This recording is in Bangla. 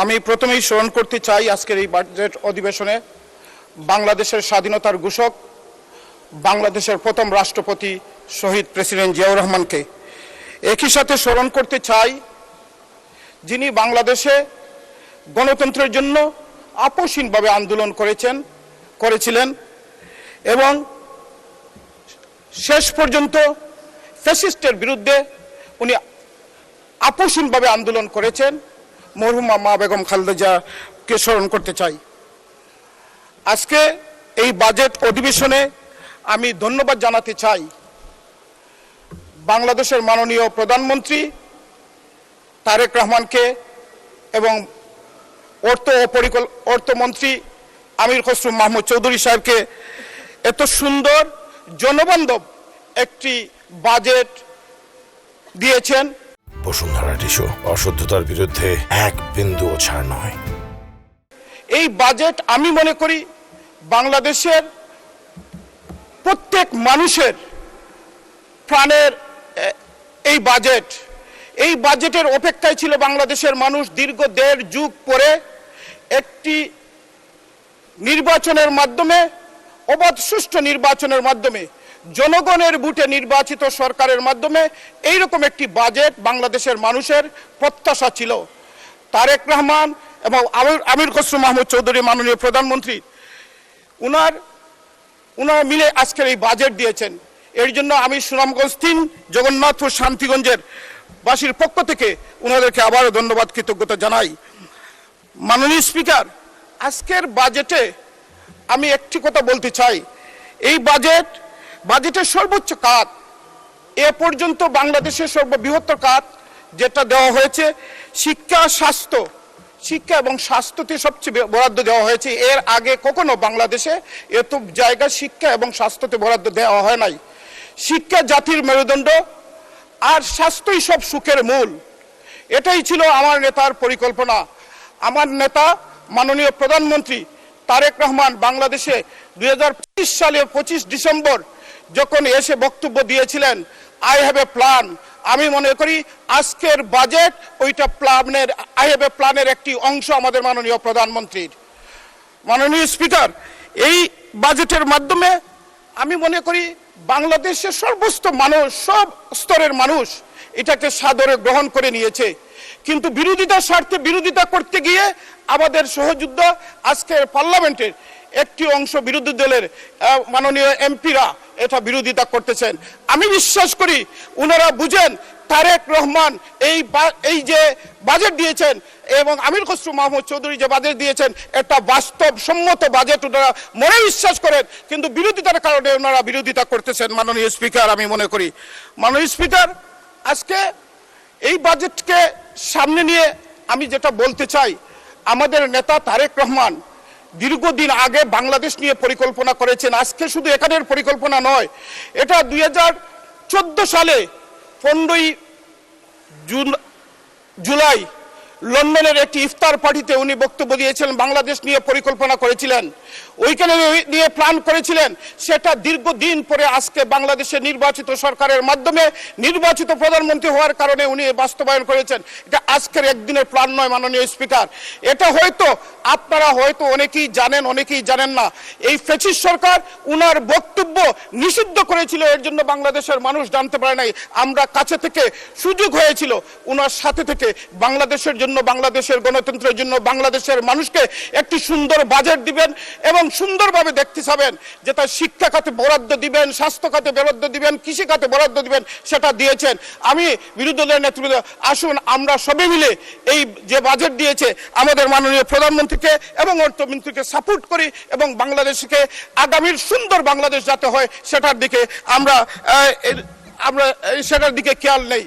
আমি প্রথমেই স্মরণ করতে চাই আজকের এই বাজেট অধিবেশনে বাংলাদেশের স্বাধীনতার ঘোষক বাংলাদেশের প্রথম রাষ্ট্রপতি শহীদ প্রেসিডেন্ট জিয়াউর রহমানকে। একই সাথে স্মরণ করতে চাই যিনি বাংলাদেশে গণতন্ত্রের জন্য আপোষহীনভাবে আন্দোলন করেছিলেন এবং শেষ পর্যন্ত ফ্যাসিস্টের বিরুদ্ধে উনি আপোষহীনভাবে আন্দোলন করেছেন, মরহুমা মা বেগম খালেদা জিয়াকে স্মরণ করতে চাই। আজকে এই বাজেট অধিবেশনে আমি ধন্যবাদ জানাতে চাই বাংলাদেশের মাননীয় প্রধানমন্ত্রী তারেক রহমানকে এবং অর্থমন্ত্রী আমির খসরু মাহমুদ চৌধুরী সাহেবকে এত সুন্দর জনবান্ধব একটি বাজেট দিয়েছেন। বসুন্ধরা টিস্যু, অশুদ্ধতার বিরুদ্ধে এক বিন্দুও ছাড় নয়। এই বাজেট আমি মনে করি বাংলাদেশের প্রত্যেক মানুষের প্রাণের এই বাজেটের অপেক্ষায় ছিল বাংলাদেশের মানুষ। দীর্ঘ 1.5 যুগ পরে একটি নির্বাচনের মাধ্যমে, অবাধ সুষ্ঠু নির্বাচনের মাধ্যমে, জনগণের ভোটে নির্বাচিত সরকারের মাধ্যমে এইরকম একটি বাজেট বাংলাদেশের মানুষের প্রত্যাশা ছিল। তারেক রহমান এবং আমির খসরু মাহমুদ চৌধুরী মাননীয় প্রধানমন্ত্রী উনারা মিলে আজকের এই বাজেট দিয়েছেন। এর জন্য আমি সুনামগঞ্জ 3 জগন্নাথপুর শান্তিগঞ্জের বাসীর পক্ষ থেকে ওনাদেরকে আবারও ধন্যবাদ কৃতজ্ঞতা জানাই। মাননীয় স্পিকার, আজকের বাজেটে আমি একটি কথা বলতে চাই। এই বাজেটের সর্বোচ্চ খাত, এ পর্যন্ত বাংলাদেশের সর্ববৃহত্তর খাত যেটা দেওয়া হয়েছে শিক্ষা এবং স্বাস্থ্যতে সবচেয়ে বরাদ্দ দেওয়া হয়েছে। এর আগে কখনো বাংলাদেশে এত জায়গা শিক্ষা এবং স্বাস্থ্যতে বরাদ্দ দেওয়া হয় নাই। শিক্ষা জাতির মেরুদণ্ড আর স্বাস্থ্যই সব সুখের মূল, এটাই ছিল আমার নেতার পরিকল্পনা। আমার নেতা মাননীয় প্রধানমন্ত্রী তারেক রহমান বাংলাদেশে 2025 সালে 25 ডিসেম্বর যখন এসে বক্তব্য দিয়েছিলেন, আই হ্যাভ এ প্ল্যান, আমি মনে করি আজকের বাজেট ওইটা আই হ্যাভ এ প্ল্যানের একটি অংশ আমাদের মাননীয় প্রধানমন্ত্রীর। মাননীয় স্পিকার, এই বাজেটের মাধ্যমে আমি মনে করি বাংলাদেশের সর্বস্ত মানুষ, সব স্তরের মানুষ এটাকে সাদরে গ্রহণ করে নিয়েছে। কিন্তু বিরোধিতার স্বার্থে বিরোধিতা করতে গিয়ে আমাদের সহযোদ্ধা আজকের পার্লামেন্টের একটি অংশ বিরোধী দলের মাননীয় এমপিরা এটা বিরোধিতা করতেছেন। আমি বিশ্বাস করি ওনারা বুঝেন তারেক রহমান এই যে বাজেট দিয়েছেন এবং আমির খসরু মাহমুদ চৌধুরী যে বাজেট দিয়েছেন এটা বাস্তবসম্মত বাজেট ওনারা মনে বিশ্বাস করেন, কিন্তু বিরোধিতার কারণে ওনারা বিরোধিতা করতেছেন। মাননীয় স্পিকার, আমি মনে করি মাননীয় স্পিকার, আজকে এই বাজেটকে সামনে নিয়ে আমি যেটা বলতে চাই, আমাদের নেতা তারেক রহমান দীর্ঘদিন আগে বাংলাদেশ নিয়ে পরিকল্পনা করেছেন। আজকে শুধু এখানের পরিকল্পনা নয়, এটা 2014 সালে 15 জুলাই লন্ডনের একটি ইফতার পার্টিতে উনি বক্তব্য দিয়েছিলেন, বাংলাদেশ নিয়ে পরিকল্পনা করেছিলেন, ওইখানে নিয়ে প্ল্যান করেছিলেন। সেটা দীর্ঘদিন পরে আজকে বাংলাদেশের নির্বাচিত সরকারের মাধ্যমে নির্বাচিত প্রধানমন্ত্রী হওয়ার কারণে উনি বাস্তবায়ন করেছেন। এটা আজকের একদিনের প্ল্যান নয় মাননীয় স্পিকার। এটা হয়তো আপনারা অনেকেই জানেন, অনেকেই জানেন না। এই ফ্যাসিস্ট সরকার উনার বক্তব্য নিষিদ্ধ করেছিল, এর জন্য বাংলাদেশের মানুষ জানতে পারে নাই। আমরা কাছে থেকে সুযোগ হয়েছিল উনার সাথে থেকে বাংলাদেশের জন্য, বাংলাদেশের গণতন্ত্রের জন্য বাংলাদেশের মানুষকে একটি সুন্দর বাজেট দিবেন এবং সুন্দরভাবে দেখতে চাবেন যে তার শিক্ষা খাতে বরাদ্দ দিবেন, স্বাস্থ্য খাতে বরাদ্দ দিবেন, কৃষি খাতে বরাদ্দ দিবেন, সেটা দিয়েছেন। আমি বিরোধী দলের নেতৃত্ব, আসুন আমরা সবাই মিলে এই যে বাজেট দিয়েছে আমাদের মাননীয় প্রধানমন্ত্রীকে এবং অর্থমন্ত্রীকে সাপোর্ট করি এবং বাংলাদেশকে আগামীর সুন্দর বাংলাদেশ যাতে হয় সেটার দিকে আমরা সেটার দিকে খেয়াল নেই।